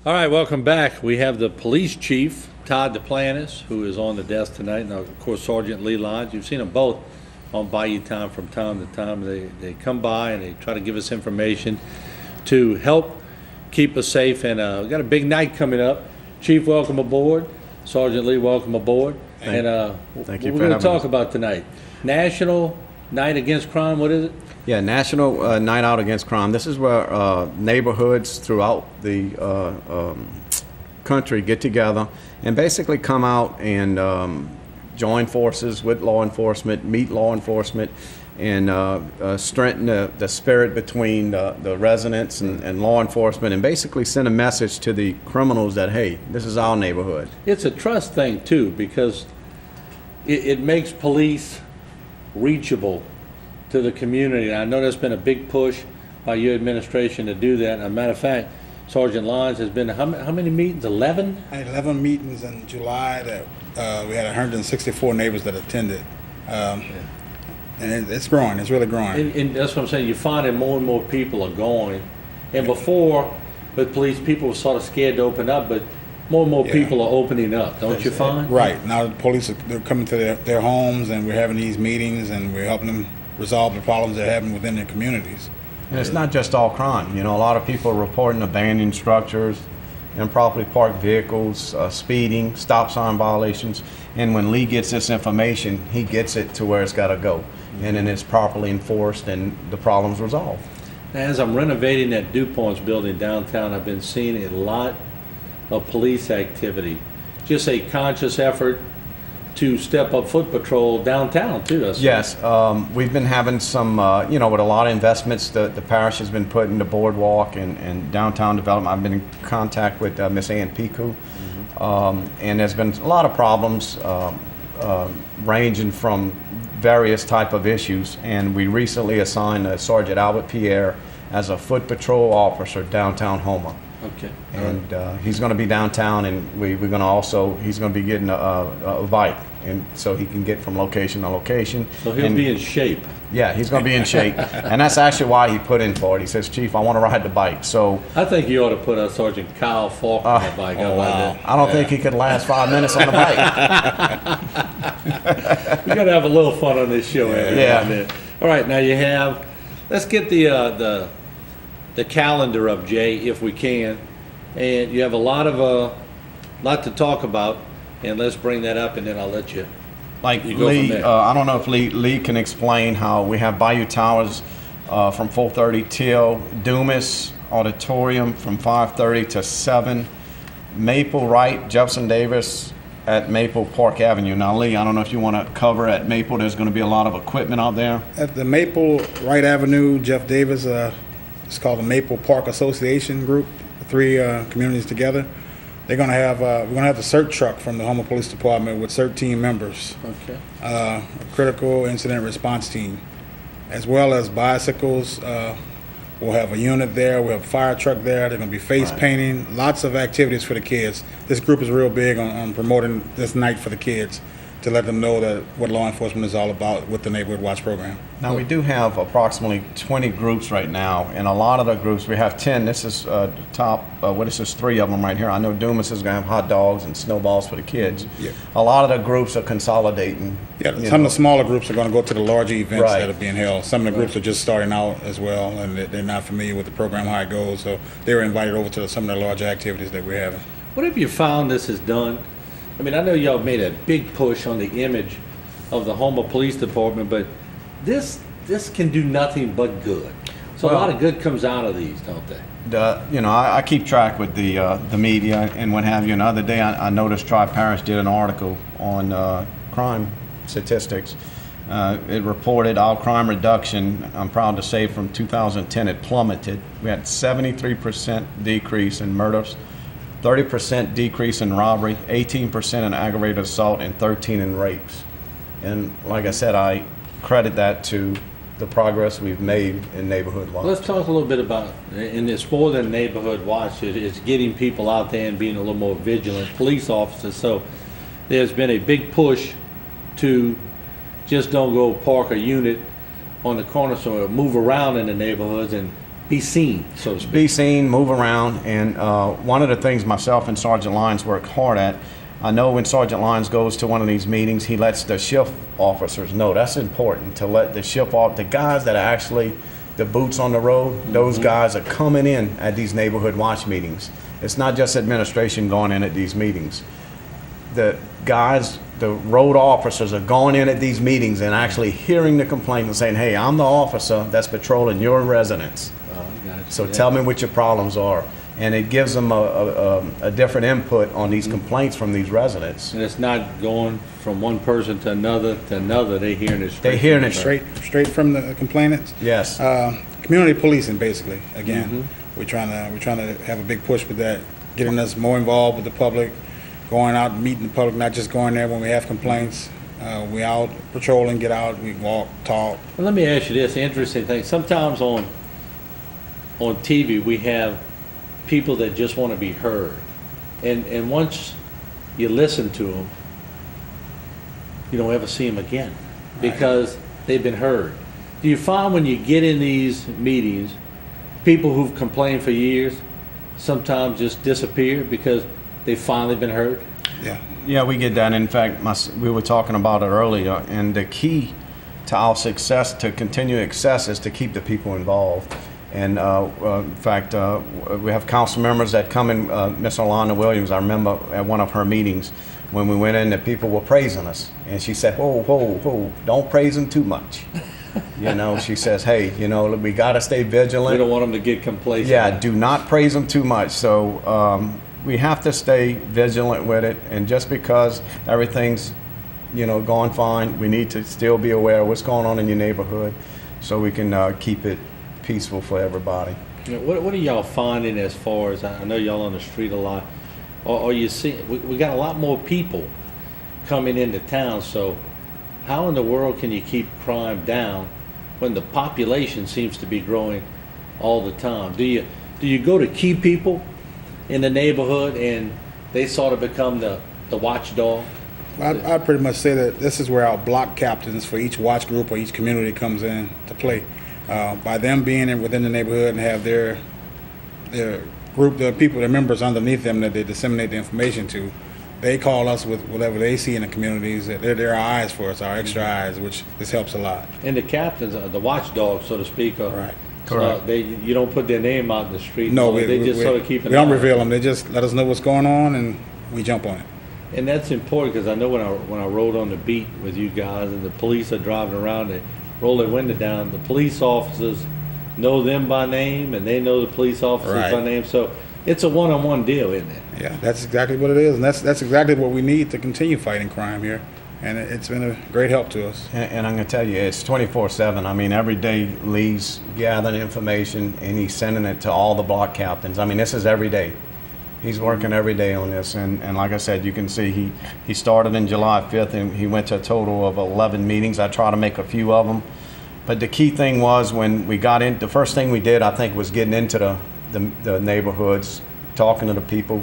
All right, welcome back. We have the police chief, Todd Duplantis, who is on the desk tonight, and of course Sergeant Lyons. You've seen them both on Bayou time from time to time. They come by and they try to give us information to help keep us safe. And we've got a big night coming up. Chief, welcome aboard. Sergeant Lee, welcome aboard. Thank you What for we're going to having talk us. about tonight. National Night Against Crime, what is it? Yeah, National Night Out Against Crime. This is where neighborhoods throughout the country get together and basically come out and join forces with law enforcement, meet law enforcement, and strengthen the spirit between the residents and law enforcement, and basically send a message to the criminals that, hey, this is our neighborhood. It's a trust thing, too, because it makes police reachable to the community. And I know there's been a big push by your administration to do that. As a matter of fact, Sergeant Lyons has been, how many meetings? 11? I had 11 meetings in July that we had 164 neighbors that attended. And it's growing, it's really growing. And that's what I'm saying, you're finding more and more people are going. And before, with police, people were sort of scared to open up, but more and more Yeah. people are opening up, don't you find? Right, now the police, they're coming to their homes, and we're having these meetings, and we're helping them resolve the problems they're having within their communities. And it's not just all crime. You know, a lot of people are reporting abandoned structures, improperly parked vehicles, speeding, stop sign violations. And when Lee gets this information, he gets it to where it's got to go. And then it's properly enforced and the problem's resolved. As I'm renovating that Duplantis building downtown, I've been seeing a lot of police activity. Just a conscious effort to step up foot patrol downtown too. I see. Yes, we've been having some, with a lot of investments the parish has been putting the boardwalk and downtown development. I've been in contact with Miss Ann Piku, and there's been a lot of problems ranging from various type of issues. And we recently assigned Sergeant Albert Pierre as a foot patrol officer downtown Houma. Okay. And he's going to be downtown, and we're going to also, he's going to be getting a bike, and so he can get from location to location. So he'll be in shape. Yeah, he's going to be in shape, and that's actually why he put in for it. He says, Chief, I want to ride the bike. So I think you ought to put a Sergeant Kyle Falk on the bike. oh, wow. I don't think he could last 5 minutes on the bike. We got to have a little fun on this show. Yeah. All right, now you have. Let's get the calendar up, Jay, if we can. And you have a lot to talk about, and let's bring that up, and then I'll let you. Like You go from Lee, there. I don't know if Lee can explain how we have Bayou Towers from 4:30 till Dumas Auditorium from 5:30 to 7. Maple Wright, Jefferson Davis at Maple Park Avenue. Now, Lee, I don't know if you want to cover at Maple. There's going to be a lot of equipment out there. At the Maple Wright Avenue, Jeff Davis, it's called the Maple Park Association Group, the three communities together. They're going to have, we're going to have the CERT truck from the Houma Police Department with CERT team members, Okay. a critical incident response team, as well as bicycles. We'll have a unit there. We'll have a fire truck there. They're going to be face painting. Lots of activities for the kids. This group is real big on promoting this night for the kids, to let them know that what law enforcement is all about with the Neighborhood Watch program. Now, we do have approximately 20 groups right now, and a lot of the groups, we have 10. This is the top, this is 3 of them right here. I know Dumas is going to have hot dogs and snowballs for the kids. Yeah. A lot of the groups are consolidating. Yeah, you some know. of the smaller groups are going to go to the larger events Right. that are being held. Some of the groups are just starting out as well, and they're not familiar with the program, how it goes, so they were invited over to some of the larger activities that we're having. What have you found this has done? I mean, I know y'all made a big push on the image of the Houma Police Department, but this can do nothing but good. So a lot of good comes out of these, don't they? I keep track with the media and what have you. And the other day, I noticed Tri-Parish did an article on crime statistics. It reported our crime reduction, I'm proud to say, from 2010, it plummeted. We had 73% decrease in murders, 30% decrease in robbery, 18% in aggravated assault, and 13% in rapes. And like I said, I credit that to the progress we've made in Neighborhood Watch. Let's talk a little bit about, and it's more than Neighborhood Watch, it's getting people out there and being a little more vigilant, police officers. So there's been a big push to just don't go park a unit on the corner, so move around in the neighborhoods and be seen, so to speak. Be seen, move around, and one of the things myself and Sergeant Lyons work hard at, I know when Sergeant Lyons goes to one of these meetings, he lets the shift officers know. That's important, to let the the guys that are actually the boots on the road, those guys are coming in at these neighborhood watch meetings. It's not just administration going in at these meetings. The guys, the road officers are going in at these meetings and actually hearing the complaint and saying, hey, I'm the officer that's patrolling your residence. So tell me what your problems are. And it gives them a different input on these complaints from these residents. And it's not going from one person to another. They hearing it straight. They hearing it Straight from the complainants. Yes. Community policing, basically. Again, we're trying to have a big push with that, getting us more involved with the public, going out and meeting the public, not just going there when we have complaints. We out patrolling, get out, we walk, talk. Well, let me ask you this interesting thing. Sometimes on TV we have people that just want to be heard, and once you listen to them, you don't ever see them again because they've been heard. Do you find when you get in these meetings, people who've complained for years sometimes just disappear because they've finally been heard? Yeah, we get that. In fact, we were talking about it earlier, and the key to our success, to continue success, is to keep the people involved. And in fact, we have council members that come in. Miss Alana Williams, I remember at one of her meetings when we went in, the people were praising us, and she said, "Whoa, whoa, whoa! Don't praise them too much." You know, she says, "Hey, you know, we got to stay vigilant. We don't want them to get complacent." Yeah, do not praise them too much. So we have to stay vigilant with it, and just because everything's, you know, going fine, we need to still be aware of what's going on in your neighborhood, so we can keep it peaceful for everybody. You know, what are y'all finding as far as, I know y'all on the street a lot, or you see, we got a lot more people coming into town, so how in the world can you keep crime down when the population seems to be growing all the time? Do you go to key people in the neighborhood and they sort of become the watchdog? I'd pretty much say that this is where our block captains for each watch group or each community comes in to play. By them being within the neighborhood and have their group, the people, their members underneath them that they disseminate the information to, they call us with whatever they see in the communities. They're our eyes for us, our extra eyes, which this helps a lot. And the captains, the watchdogs, so to speak, are Right. Correct. You don't put their name out in the street. No, they just sort of keep an we don't eye. reveal them. They just let us know what's going on and we jump on it. And that's important because I know when I rode on the beat with you guys and the police are driving around, they roll their window down. The police officers know them by name and they know the police officers Right. by name. So it's a one-on-one deal, isn't it? Yeah, that's exactly what it is, and that's exactly what we need to continue fighting crime here. And it's been a great help to us. And I'm going to tell you, it's 24/7. I mean, every day Lee's gathering information and he's sending it to all the block captains. I mean, this is every day. He's working every day on this. And like I said, you can see he started in July 5th and he went to a total of 11 meetings. I try to make a few of them. But the key thing was when we got in, the first thing we did, I think, was getting into the neighborhoods, talking to the people,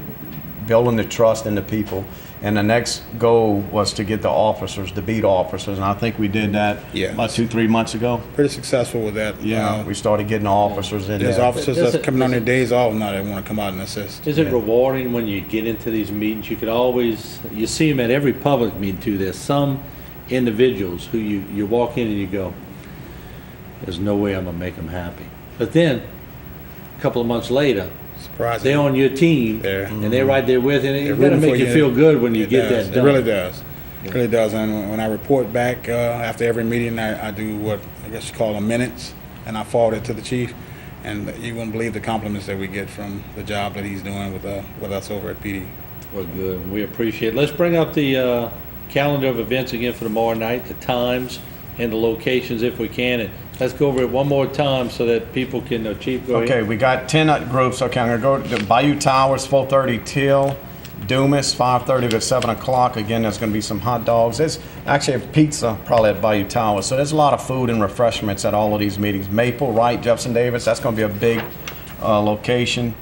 building the trust in the people. And the next goal was to get the officers, the beat officers, and I think we did that about 2-3 months ago. Pretty successful with that. Yeah, we started getting the officers in There's there. officers that's coming on their days off now that want to come out and assist. Is it rewarding when you get into these meetings? You see them at every public meeting too. There's some individuals who you walk in and you go, there's no way I'm going to make them happy. But then, a couple of months later, Surprising. they're on your team, There. and they're right there with you. And They're it gotta rooting make for you feel good when you It get does. that done. It really does. It really does. And when I report back after every meeting, I do what I guess you call them minutes, and I forward it to the chief. And you wouldn't believe the compliments that we get from the job that he's doing with us over at PD. Well, good. We appreciate it. Let's bring up the calendar of events again for tomorrow night, the times and the locations if we can. And let's go over it one more time so that people can, Chief, go Okay, ahead. we got 10 groups. Okay, I'm going to go to Bayou Towers, 4:30 till Dumas, 5:30 to 7 o'clock. Again, there's going to be some hot dogs. There's actually a pizza probably at Bayou Towers. So there's a lot of food and refreshments at all of these meetings. Maple, Wright, Jefferson Davis, that's going to be a big location.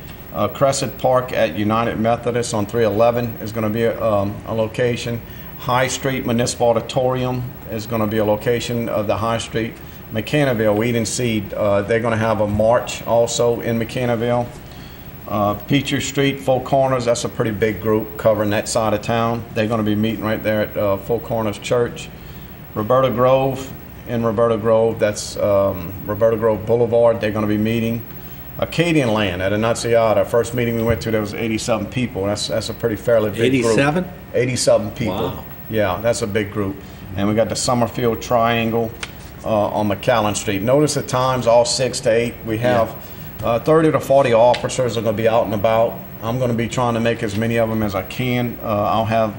Crescent Park at United Methodist on 311 is going to be a location. High Street Municipal Auditorium is going to be a location of the High Street McKennaville, Weed and Seed, they're going to have a march also in McKennaville. Peachtree Street, Four Corners, that's a pretty big group covering that side of town. They're going to be meeting right there at Four Corners Church. Roberta Grove, that's Roberta Grove Boulevard, they're going to be meeting. Acadian Land at Annunciata, first meeting we went to, there was 87 people. That's a pretty fairly big group. 87? 87 people. Wow. Yeah, that's a big group. And we got the Summerfield Triangle on McAllen Street. Notice the times, all 6 to 8. We have 30 to 40 officers are going to be out and about. I'm going to be trying to make as many of them as I can. I'll have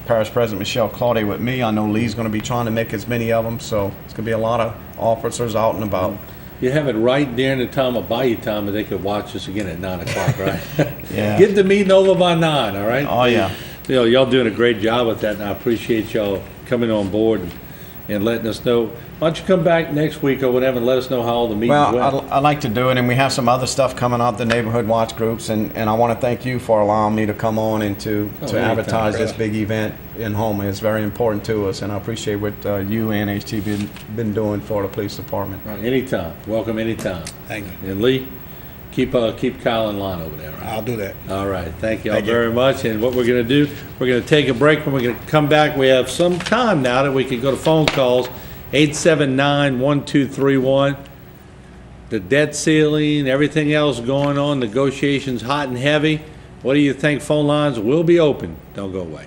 Parish President Michelle Claude with me. I know Lee's going to be trying to make as many of them, so it's going to be a lot of officers out and about. You have it right during the time of Bayou time that they could watch us again at 9 o'clock, right? Yeah. Get the meeting over by 9, all right? Oh, yeah. You know, y'all doing a great job with that, and I appreciate y'all coming on board and letting us know. Why don't you come back next week or whatever and let us know how all the meetings went? Well, I'd like to do it, and we have some other stuff coming up, the neighborhood watch groups, and I want to thank you for allowing me to come on and to advertise this big event in Houma. It's very important to us, and I appreciate what you and HT been doing for the police department. Right, anytime. Welcome anytime. Thank you. And Lee, keep Kyle in line over there, all right? I'll do that. All right, thank you all Thank you. very much. And what we're going to do, we're going to take a break. When we're going to come back, we have some time now that we can go to phone calls. 879-1231. The debt ceiling, everything else going on, negotiations hot and heavy. What do you think? Phone lines will be open. Don't go away.